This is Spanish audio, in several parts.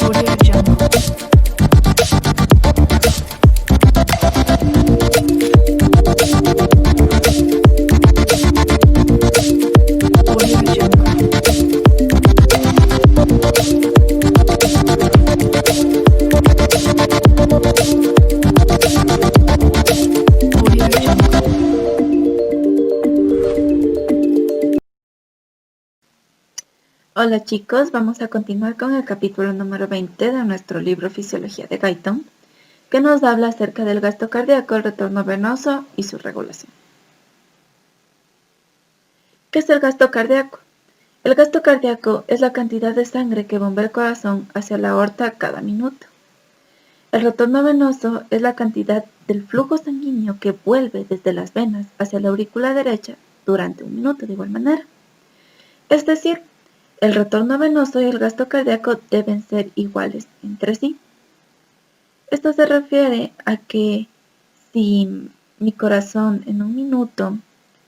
Audio Jungle. Audio Jungle. Audio Jungle. Hola chicos, vamos a continuar con el capítulo número 20 de nuestro libro Fisiología de Guyton, que nos habla acerca del gasto cardíaco, el retorno venoso y su regulación. ¿Qué es el gasto cardíaco? El gasto cardíaco es la cantidad de sangre que bombea el corazón hacia la aorta cada minuto. El retorno venoso es la cantidad del flujo sanguíneo que vuelve desde las venas hacia la aurícula derecha durante un minuto de igual manera. Es decir, el retorno venoso y el gasto cardíaco deben ser iguales entre sí. Esto se refiere a que si mi corazón en un minuto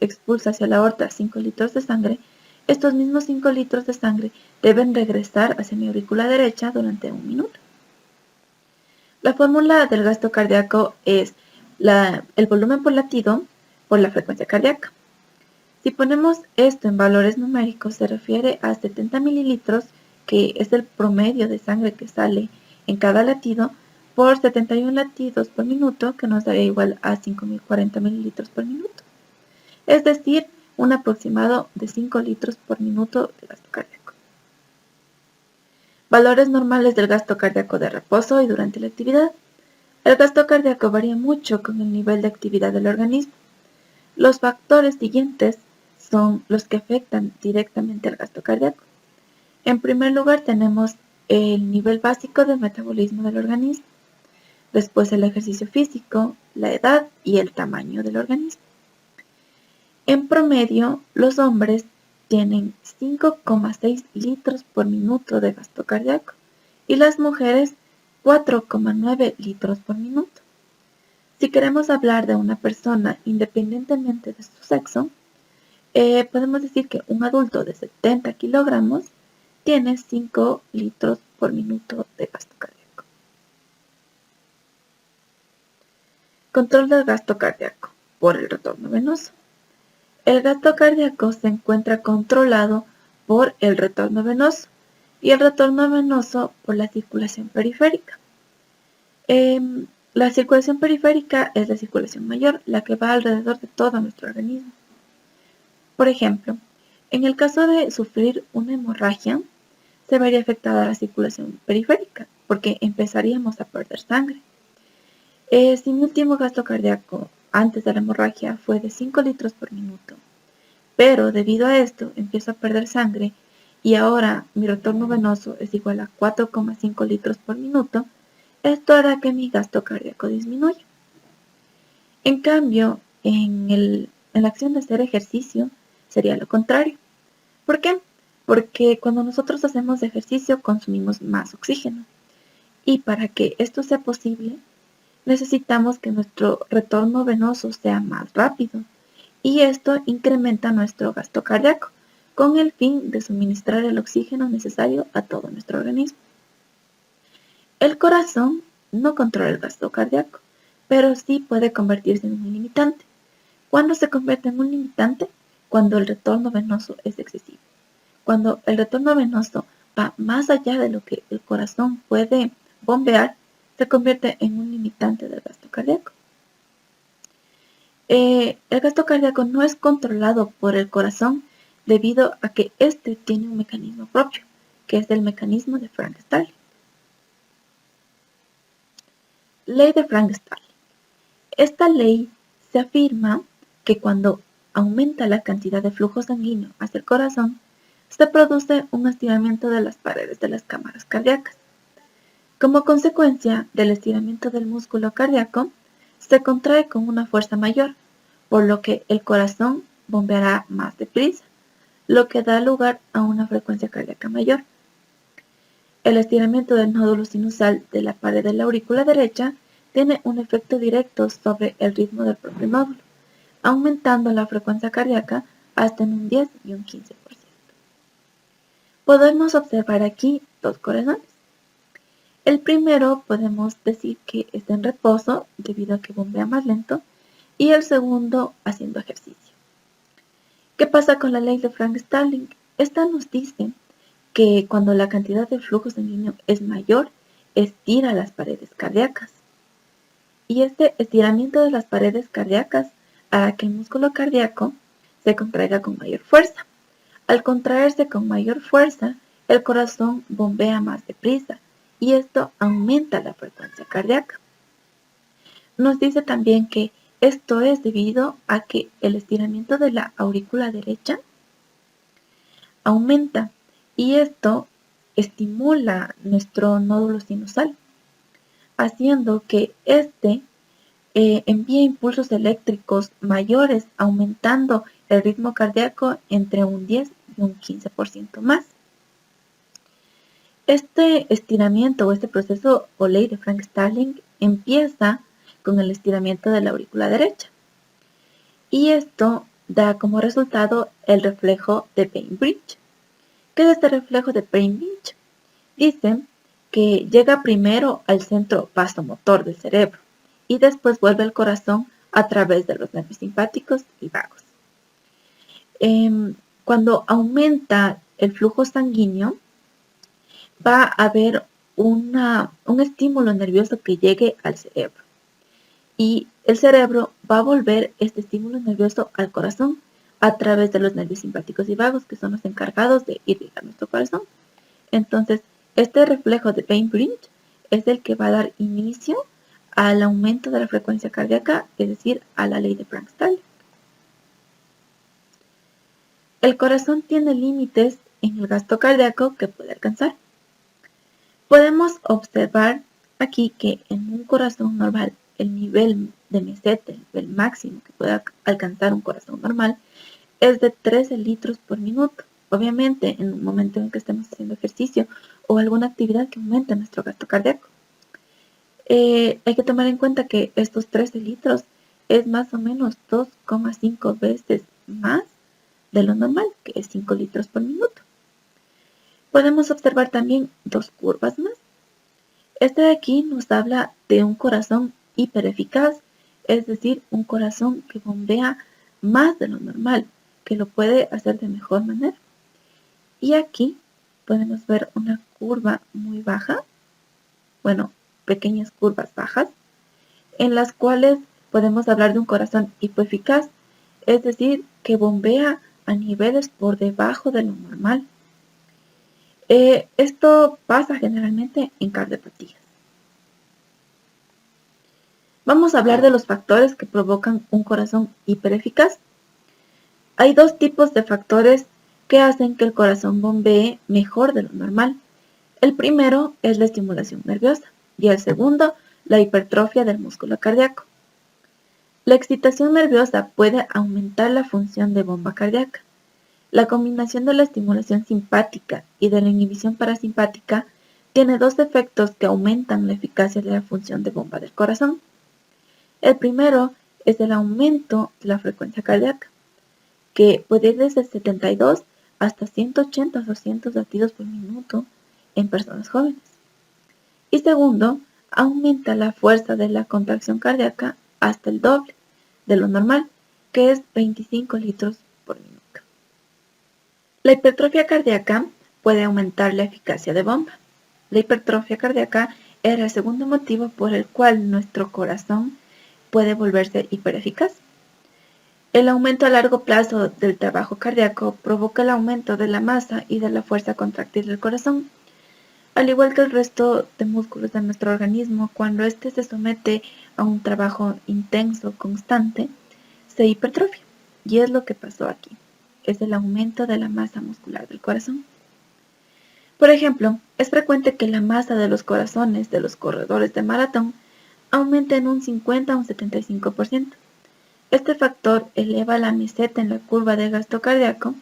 expulsa hacia la aorta 5 litros de sangre, estos mismos 5 litros de sangre deben regresar hacia mi aurícula derecha durante un minuto. La fórmula del gasto cardíaco es el volumen por latido por la frecuencia cardíaca. Si ponemos esto en valores numéricos, se refiere a 70 mililitros, que es el promedio de sangre que sale en cada latido, por 71 latidos por minuto, que nos daría igual a 5.040 mililitros por minuto. Es decir, un aproximado de 5 litros por minuto de gasto cardíaco. Valores normales del gasto cardíaco de reposo y durante la actividad. El gasto cardíaco varía mucho con el nivel de actividad del organismo. Los factores siguientes son los que afectan directamente al gasto cardíaco. En primer lugar tenemos el nivel básico de metabolismo del organismo, después el ejercicio físico, la edad y el tamaño del organismo. En promedio, los hombres tienen 5,6 litros por minuto de gasto cardíaco y las mujeres 4,9 litros por minuto. Si queremos hablar de una persona independientemente de su sexo, podemos decir que un adulto de 70 kilogramos tiene 5 litros por minuto de gasto cardíaco. Control del gasto cardíaco por el retorno venoso. El gasto cardíaco se encuentra controlado por el retorno venoso y el retorno venoso por la circulación periférica. La circulación periférica es la circulación mayor, la que va alrededor de todo nuestro organismo. Por ejemplo, en el caso de sufrir una hemorragia, se vería afectada la circulación periférica, porque empezaríamos a perder sangre. Si mi último gasto cardíaco antes de la hemorragia fue de 5 litros por minuto, pero debido a esto empiezo a perder sangre y ahora mi retorno venoso es igual a 4,5 litros por minuto, esto hará que mi gasto cardíaco disminuya. En cambio, en la acción de hacer ejercicio sería lo contrario. ¿Por qué? Porque cuando nosotros hacemos ejercicio consumimos más oxígeno. Y para que esto sea posible, necesitamos que nuestro retorno venoso sea más rápido. Y esto incrementa nuestro gasto cardíaco, con el fin de suministrar el oxígeno necesario a todo nuestro organismo. El corazón no controla el gasto cardíaco, pero sí puede convertirse en un limitante. ¿Cuándo se convierte en un limitante? Cuando el retorno venoso es excesivo. Cuando el retorno venoso va más allá de lo que el corazón puede bombear, se convierte en un limitante del gasto cardíaco. El gasto cardíaco no es controlado por el corazón debido a que éste tiene un mecanismo propio, que es el mecanismo de Frank-Starling. Ley de Frank-Starling. Esta ley se afirma que cuando aumenta la cantidad de flujo sanguíneo hacia el corazón, se produce un estiramiento de las paredes de las cámaras cardíacas. Como consecuencia del estiramiento del músculo cardíaco, se contrae con una fuerza mayor, por lo que el corazón bombeará más deprisa, lo que da lugar a una frecuencia cardíaca mayor. El estiramiento del nódulo sinusal de la pared de la aurícula derecha tiene un efecto directo sobre el ritmo del propio nódulo, aumentando la frecuencia cardíaca hasta en un 10 y un 15%. Podemos observar aquí dos corazones. El primero podemos decir que está en reposo debido a que bombea más lento y el segundo haciendo ejercicio. ¿Qué pasa con la ley de Frank-Starling? Esta nos dice que cuando la cantidad de flujo sanguíneo es mayor, estira las paredes cardíacas. Y este estiramiento de las paredes cardíacas hará que el músculo cardíaco se contraiga con mayor fuerza. Al contraerse con mayor fuerza, el corazón bombea más deprisa y esto aumenta la frecuencia cardíaca. Nos dice también que esto es debido a que el estiramiento de la aurícula derecha aumenta y esto estimula nuestro nódulo sinusal, haciendo que este envía impulsos eléctricos mayores, aumentando el ritmo cardíaco entre un 10 y un 15% más. Este estiramiento o este proceso o ley de Frank-Starling empieza con el estiramiento de la aurícula derecha. Y esto da como resultado el reflejo de Bainbridge. ¿Qué es este reflejo de Bainbridge? Dicen que llega primero al centro vasomotor del cerebro y después vuelve al corazón a través de los nervios simpáticos y vagos. Cuando aumenta el flujo sanguíneo, va a haber un estímulo nervioso que llegue al cerebro. Y el cerebro va a volver este estímulo nervioso al corazón a través de los nervios simpáticos y vagos, que son los encargados de irrigar nuestro corazón. Entonces, este reflejo de Bainbridge es el que va a dar inicio al aumento de la frecuencia cardíaca, es decir, a la ley de Frank-Starling. El corazón tiene límites en el gasto cardíaco que puede alcanzar. Podemos observar aquí que en un corazón normal, el nivel de meseta, el nivel máximo que puede alcanzar un corazón normal, es de 13 litros por minuto. Obviamente, en un momento en que estemos haciendo ejercicio o alguna actividad que aumente nuestro gasto cardíaco. Hay que tomar en cuenta que estos 13 litros es más o menos 2,5 veces más de lo normal, que es 5 litros por minuto. Podemos observar también dos curvas más. Este de aquí nos habla de un corazón hipereficaz, es decir, un corazón que bombea más de lo normal, que lo puede hacer de mejor manera. Y aquí podemos ver una curva muy baja, bueno, pequeñas curvas bajas, en las cuales podemos hablar de un corazón hipoeficaz, es decir, que bombea a niveles por debajo de lo normal. Esto pasa generalmente en cardiopatías. Vamos a hablar de los factores que provocan un corazón hipereficaz. Hay dos tipos de factores que hacen que el corazón bombee mejor de lo normal. El primero es la estimulación nerviosa y el segundo, la hipertrofia del músculo cardíaco. La excitación nerviosa puede aumentar la función de bomba cardíaca. La combinación de la estimulación simpática y de la inhibición parasimpática tiene dos efectos que aumentan la eficacia de la función de bomba del corazón. El primero es el aumento de la frecuencia cardíaca, que puede ir desde 72 hasta 180 o 200 latidos por minuto en personas jóvenes. Y segundo, aumenta la fuerza de la contracción cardíaca hasta el doble de lo normal, que es 25 litros por minuto. La hipertrofia cardíaca puede aumentar la eficacia de bomba. La hipertrofia cardíaca era el segundo motivo por el cual nuestro corazón puede volverse hipereficaz. El aumento a largo plazo del trabajo cardíaco provoca el aumento de la masa y de la fuerza contractil del corazón. Al igual que el resto de músculos de nuestro organismo, cuando éste se somete a un trabajo intenso, constante, se hipertrofia. Y es lo que pasó aquí. Es el aumento de la masa muscular del corazón. Por ejemplo, es frecuente que la masa de los corazones de los corredores de maratón aumente en un 50 a un 75%. Este factor eleva la meseta en la curva de gasto cardíaco,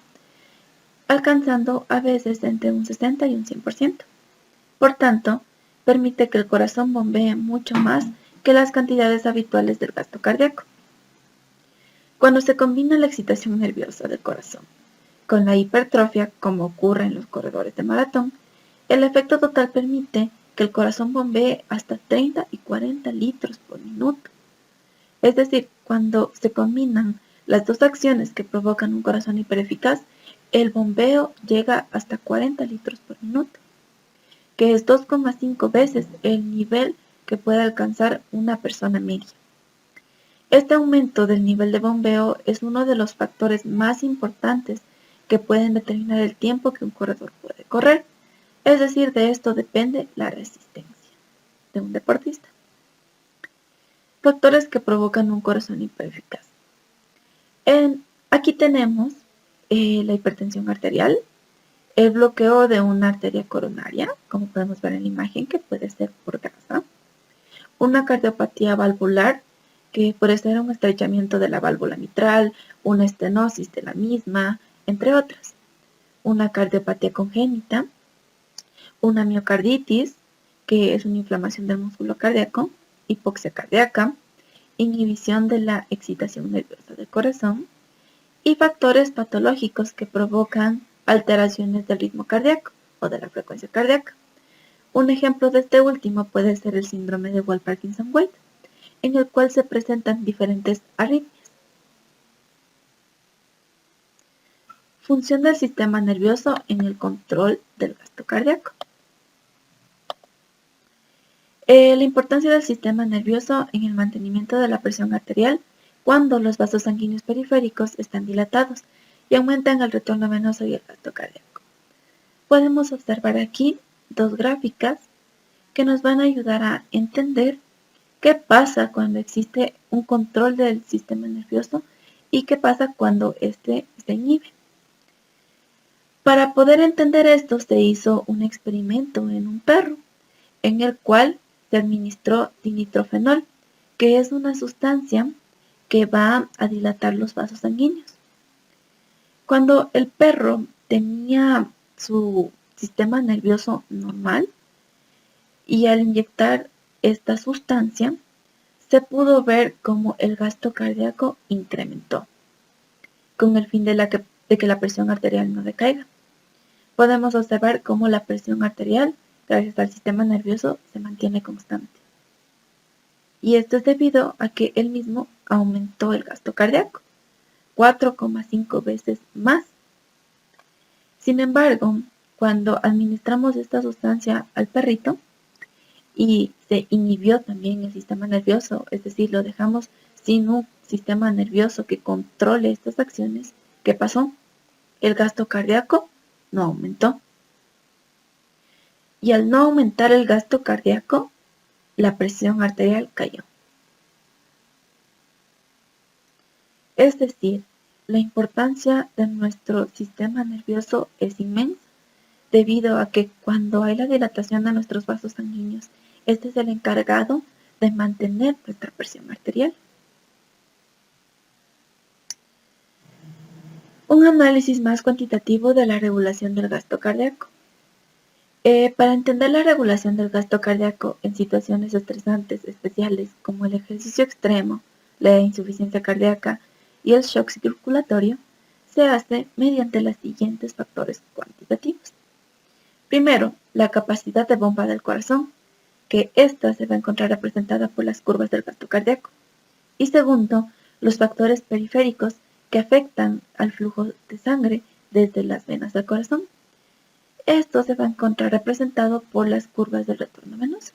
alcanzando a veces entre un 60 y un 100%. Por tanto, permite que el corazón bombee mucho más que las cantidades habituales del gasto cardíaco. Cuando se combina la excitación nerviosa del corazón con la hipertrofia, como ocurre en los corredores de maratón, el efecto total permite que el corazón bombee hasta 30 y 40 litros por minuto. Es decir, cuando se combinan las dos acciones que provocan un corazón hipereficaz, el bombeo llega hasta 40 litros por minuto, que es 2,5 veces el nivel que puede alcanzar una persona media. Este aumento del nivel de bombeo es uno de los factores más importantes que pueden determinar el tiempo que un corredor puede correr. Es decir, de esto depende la resistencia de un deportista. Factores que provocan un corazón hipereficaz. Aquí tenemos la hipertensión arterial, el bloqueo de una arteria coronaria, como podemos ver en la imagen, que puede ser por grasa, una cardiopatía valvular, que puede ser un estrechamiento de la válvula mitral, una estenosis de la misma, entre otras, una cardiopatía congénita, una miocarditis, que es una inflamación del músculo cardíaco, hipoxia cardíaca, inhibición de la excitación nerviosa del corazón y factores patológicos que provocan alteraciones del ritmo cardíaco o de la frecuencia cardíaca. Un ejemplo de este último puede ser el síndrome de Wolff-Parkinson-White, en el cual se presentan diferentes arritmias. Función del sistema nervioso en el control del gasto cardíaco. La importancia del sistema nervioso en el mantenimiento de la presión arterial cuando los vasos sanguíneos periféricos están dilatados y aumentan el retorno venoso y el gasto cardíaco. Podemos observar aquí dos gráficas que nos van a ayudar a entender qué pasa cuando existe un control del sistema nervioso y qué pasa cuando éste se inhibe. Para poder entender esto se hizo un experimento en un perro en el cual se administró dinitrofenol, que es una sustancia que va a dilatar los vasos sanguíneos. Cuando el perro tenía su sistema nervioso normal y al inyectar esta sustancia se pudo ver cómo el gasto cardíaco incrementó con el fin de que la presión arterial no decaiga. Podemos observar cómo la presión arterial, gracias al sistema nervioso, se mantiene constante. Y esto es debido a que él mismo aumentó el gasto cardíaco, 4,5 veces más. Sin embargo, cuando administramos esta sustancia al perrito y se inhibió también el sistema nervioso, es decir, lo dejamos sin un sistema nervioso que controle estas acciones, ¿qué pasó? El gasto cardíaco no aumentó. Y al no aumentar el gasto cardíaco, la presión arterial cayó. Es decir, la importancia de nuestro sistema nervioso es inmensa, debido a que cuando hay la dilatación de nuestros vasos sanguíneos, este es el encargado de mantener nuestra presión arterial. Un análisis más cuantitativo de la regulación del gasto cardíaco. Para entender la regulación del gasto cardíaco en situaciones estresantes especiales como el ejercicio extremo, la insuficiencia cardíaca y el shock circulatorio, se hace mediante los siguientes factores cuantitativos. Primero, la capacidad de bomba del corazón, que ésta se va a encontrar representada por las curvas del gasto cardíaco. Y segundo, los factores periféricos que afectan al flujo de sangre desde las venas del corazón. Esto se va a encontrar representado por las curvas del retorno venoso.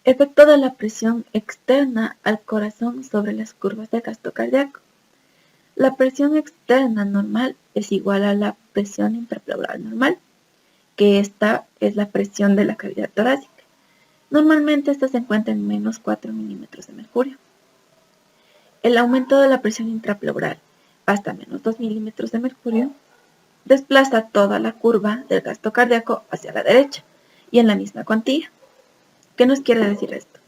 Efecto de la presión externa al corazón sobre las curvas de gasto cardíaco. La presión externa normal es igual a la presión intrapleural normal, que esta es la presión de la cavidad torácica. Normalmente esta se encuentra en menos 4 milímetros de mercurio. El aumento de la presión intrapleural hasta menos 2 milímetros de mercurio desplaza toda la curva del gasto cardíaco hacia la derecha y en la misma cuantía. ¿Qué nos quiere decir esto?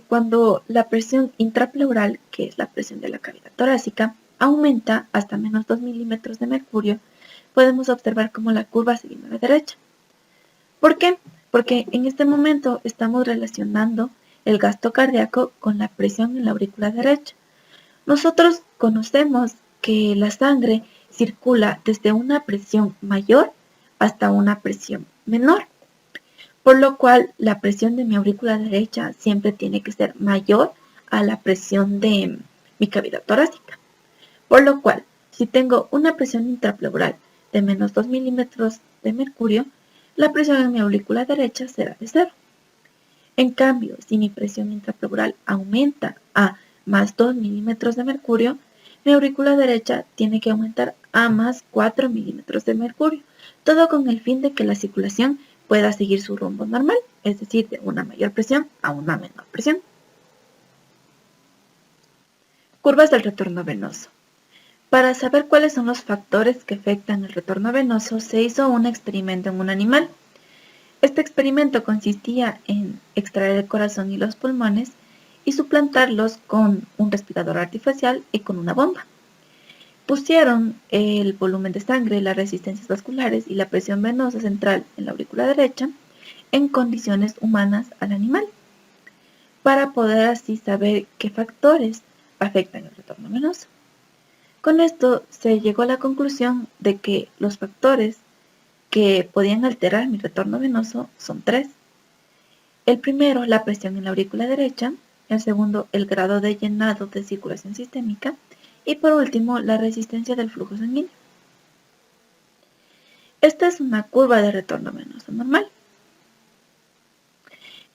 Cuando la presión intrapleural, que es la presión de la cavidad torácica, aumenta hasta menos 2 milímetros de mercurio, podemos observar cómo la curva se viene a la derecha. ¿Por qué? Porque en este momento estamos relacionando el gasto cardíaco con la presión en la aurícula derecha. Nosotros conocemos que la sangre circula desde una presión mayor hasta una presión menor, por lo cual la presión de mi aurícula derecha siempre tiene que ser mayor a la presión de mi cavidad torácica. Por lo cual, si tengo una presión intrapleural de menos 2 milímetros de mercurio, la presión en mi aurícula derecha será de 0. En cambio, si mi presión intrapleural aumenta a más 2 milímetros de mercurio, mi aurícula derecha tiene que aumentar a más 4 milímetros de mercurio, todo con el fin de que la circulación pueda seguir su rumbo normal, es decir, de una mayor presión a una menor presión. Curvas del retorno venoso. Para saber cuáles son los factores que afectan el retorno venoso, se hizo un experimento en un animal. Este experimento consistía en extraer el corazón y los pulmones y suplantarlos con un respirador artificial y con una bomba. Pusieron el volumen de sangre, las resistencias vasculares y la presión venosa central en la aurícula derecha en condiciones humanas al animal, para poder así saber qué factores afectan el retorno venoso. Con esto se llegó a la conclusión de que los factores que podían alterar mi retorno venoso son 3. El primero, la presión en la aurícula derecha. El segundo, el grado de llenado de circulación sistémica. Y por último, la resistencia del flujo sanguíneo. Esta es una curva de retorno venoso normal.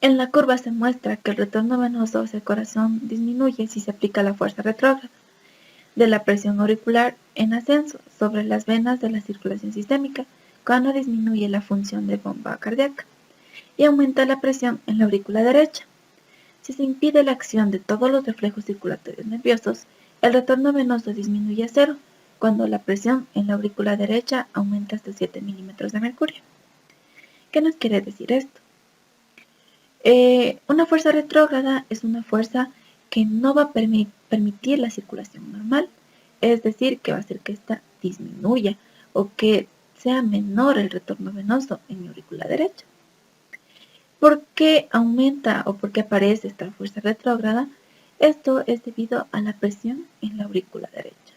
En la curva se muestra que el retorno venoso hacia el corazón disminuye si se aplica la fuerza retrógrada de la presión auricular en ascenso sobre las venas de la circulación sistémica cuando disminuye la función de bomba cardíaca y aumenta la presión en la aurícula derecha. Si se impide la acción de todos los reflejos circulatorios nerviosos, el retorno venoso disminuye a 0 cuando la presión en la aurícula derecha aumenta hasta 7 milímetros de mercurio. ¿Qué nos quiere decir esto? Una fuerza retrógrada es una fuerza que no va a permitir la circulación normal, es decir, que va a hacer que ésta disminuya o que sea menor el retorno venoso en mi aurícula derecha. ¿Por qué aumenta o por qué aparece esta fuerza retrógrada? Esto es debido a la presión en la aurícula derecha.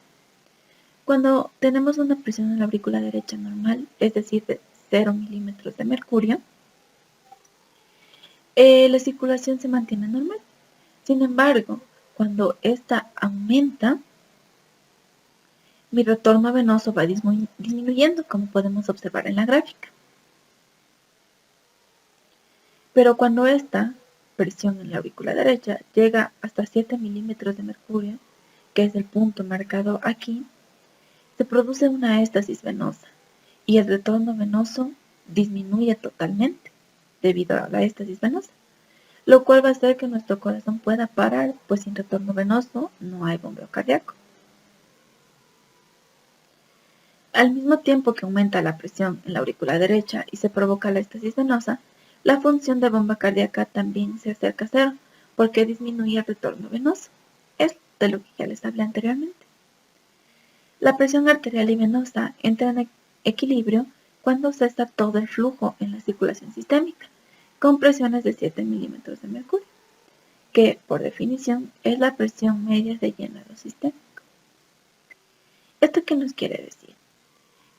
Cuando tenemos una presión en la aurícula derecha normal, es decir, de 0 milímetros de mercurio, la circulación se mantiene normal. Sin embargo, cuando esta aumenta, mi retorno venoso va disminuyendo, como podemos observar en la gráfica. Pero cuando esta presión en la aurícula derecha llega hasta 7 milímetros de mercurio, que es el punto marcado aquí, se produce una éstasis venosa y el retorno venoso disminuye totalmente debido a la éstasis venosa, lo cual va a hacer que nuestro corazón pueda parar, pues sin retorno venoso no hay bombeo cardíaco. Al mismo tiempo que aumenta la presión en la aurícula derecha y se provoca la éstasis venosa, la función de bomba cardíaca también se acerca a 0, porque disminuye el retorno venoso. Es de lo que ya les hablé anteriormente. La presión arterial y venosa entra en equilibrio cuando cesa todo el flujo en la circulación sistémica, con presiones de 7 milímetros de mercurio, que por definición es la presión media de llenado sistémico. ¿Esto qué nos quiere decir?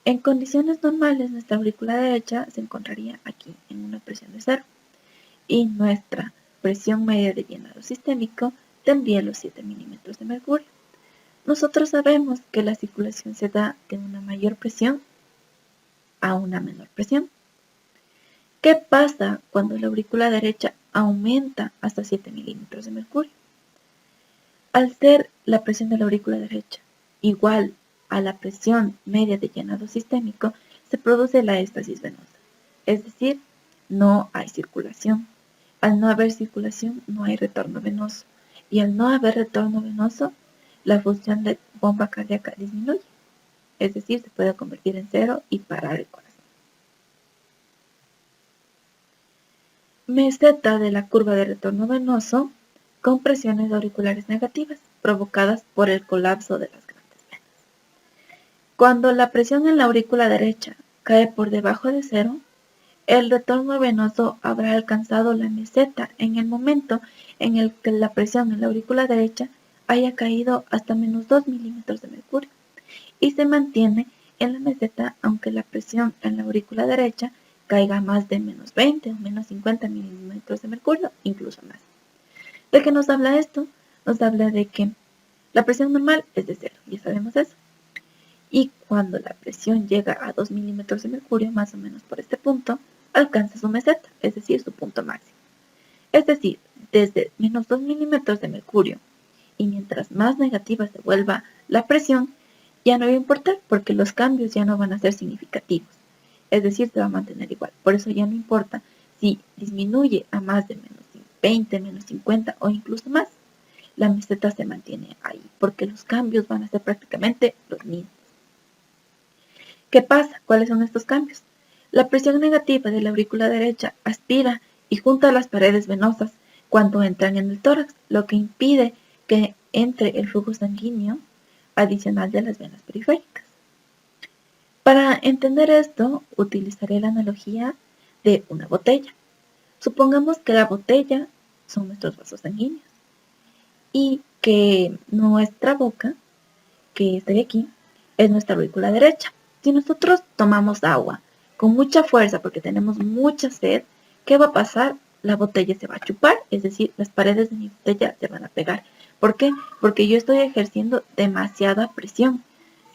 En condiciones normales, nuestra aurícula derecha se encontraría aquí en una presión de 0 y nuestra presión media de llenado sistémico tendría los 7 milímetros de mercurio. Nosotros sabemos que la circulación se da de una mayor presión a una menor presión. ¿Qué pasa cuando la aurícula derecha aumenta hasta 7 milímetros de mercurio? Al ser la presión de la aurícula derecha igual a la presión media de llenado sistémico, se produce la éstasis venosa, es decir, no hay circulación. Al no haber circulación, no hay retorno venoso, y al no haber retorno venoso, la función de bomba cardíaca disminuye, es decir, se puede convertir en 0 y parar el corazón. Meseta de la curva de retorno venoso con presiones auriculares negativas provocadas por el colapso de las grandes venas. Cuando la presión en la aurícula derecha cae por debajo de 0, el retorno venoso habrá alcanzado la meseta en el momento en el que la presión en la aurícula derecha haya caído hasta menos 2 milímetros de mercurio y se mantiene en la meseta aunque la presión en la aurícula derecha caiga a más de menos 20 o menos 50 milímetros de mercurio, incluso más. ¿De qué nos habla esto? Nos habla de que la presión normal es de 0, ya sabemos eso. Y cuando la presión llega a 2 milímetros de mercurio, más o menos por este punto, alcanza su meseta, es decir, su punto máximo. Es decir, desde menos 2 milímetros de mercurio, y mientras más negativa se vuelva la presión, ya no va a importar porque los cambios ya no van a ser significativos. Es decir, se va a mantener igual. Por eso ya no importa si disminuye a más de menos 20, menos 50 o incluso más. La meseta se mantiene ahí porque los cambios van a ser prácticamente los mismos. ¿Qué pasa? ¿Cuáles son estos cambios? La presión negativa de la aurícula derecha aspira y junta las paredes venosas cuando entran en el tórax, lo que impide que entre el flujo sanguíneo adicional de las venas periféricas. Para entender esto, utilizaré la analogía de una botella. Supongamos que la botella son nuestros vasos sanguíneos y que nuestra boca, que está de aquí, es nuestra aurícula derecha. Si nosotros tomamos agua con mucha fuerza porque tenemos mucha sed, ¿qué va a pasar? La botella se va a chupar, es decir, las paredes de mi botella se van a pegar. ¿Por qué? Porque yo estoy ejerciendo demasiada presión.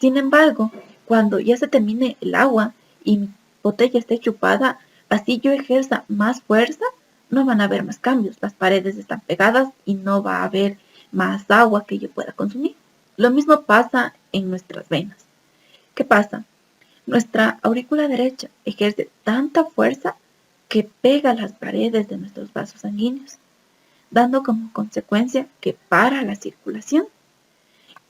Sin embargo, cuando ya se termine el agua y mi botella esté chupada, así yo ejerza más fuerza, no van a haber más cambios. Las paredes están pegadas y no va a haber más agua que yo pueda consumir. Lo mismo pasa en nuestras venas. ¿Qué pasa? Nuestra aurícula derecha ejerce tanta fuerza que pega las paredes de nuestros vasos sanguíneos, dando como consecuencia que para la circulación.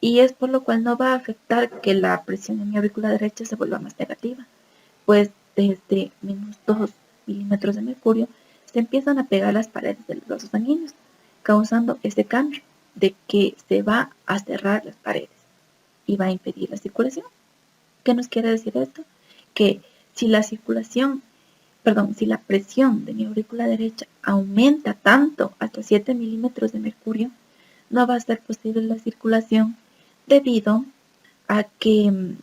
Y es por lo cual no va a afectar que la presión en mi aurícula derecha se vuelva más negativa, pues desde menos 2 milímetros de mercurio se empiezan a pegar las paredes de los vasos sanguíneos, causando ese cambio de que se va a cerrar las paredes y va a impedir la circulación. ¿Qué nos quiere decir esto? Que si la presión de mi aurícula derecha aumenta tanto hasta 7 milímetros de mercurio, no va a ser posible la circulación debido a que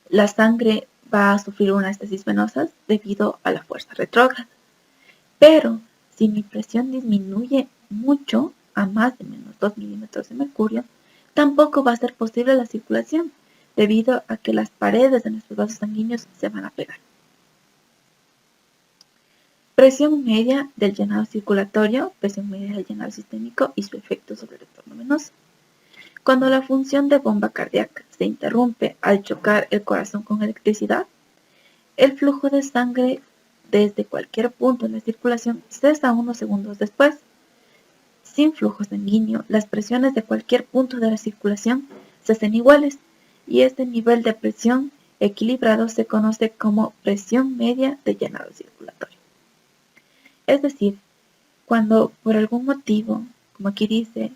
la sangre va a sufrir una estasis venosa debido a la fuerza retrógrada. Pero si mi presión disminuye mucho, a más de menos 2 milímetros de mercurio, tampoco va a ser posible la circulación, debido a que las paredes de nuestros vasos sanguíneos se van a pegar. Presión media del llenado circulatorio, presión media del llenado sistémico y su efecto sobre el entorno venoso. Cuando la función de bomba cardíaca se interrumpe al chocar el corazón con electricidad, el flujo de sangre desde cualquier punto en la circulación cesa unos segundos después. Sin flujo sanguíneo, las presiones de cualquier punto de la circulación se hacen iguales y este nivel de presión equilibrado se conoce como presión media de llenado circulatorio. Es decir, cuando por algún motivo, como aquí dice,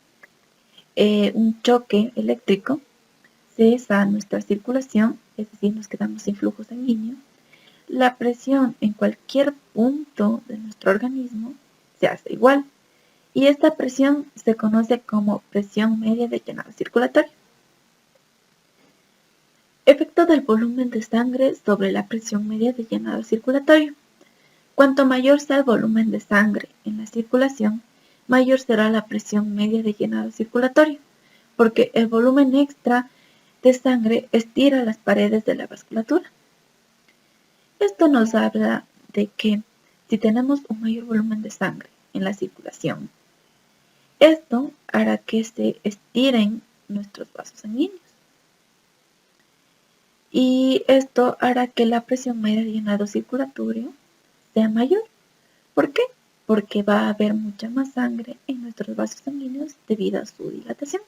un choque eléctrico, cesa nuestra circulación, es decir, nos quedamos sin flujo sanguíneo, la presión en cualquier punto de nuestro organismo se hace igual. Y esta presión se conoce como presión media de llenado circulatorio. Efecto del volumen de sangre sobre la presión media de llenado circulatorio. Cuanto mayor sea el volumen de sangre en la circulación, mayor será la presión media de llenado circulatorio, porque el volumen extra de sangre estira las paredes de la vasculatura. Esto nos habla de que si tenemos un mayor volumen de sangre en la circulación, esto hará que se estiren nuestros vasos sanguíneos. Y esto hará que la presión media de llenado circulatorio sea mayor. ¿Por qué? Porque va a haber mucha más sangre en nuestros vasos sanguíneos debido a su dilatación.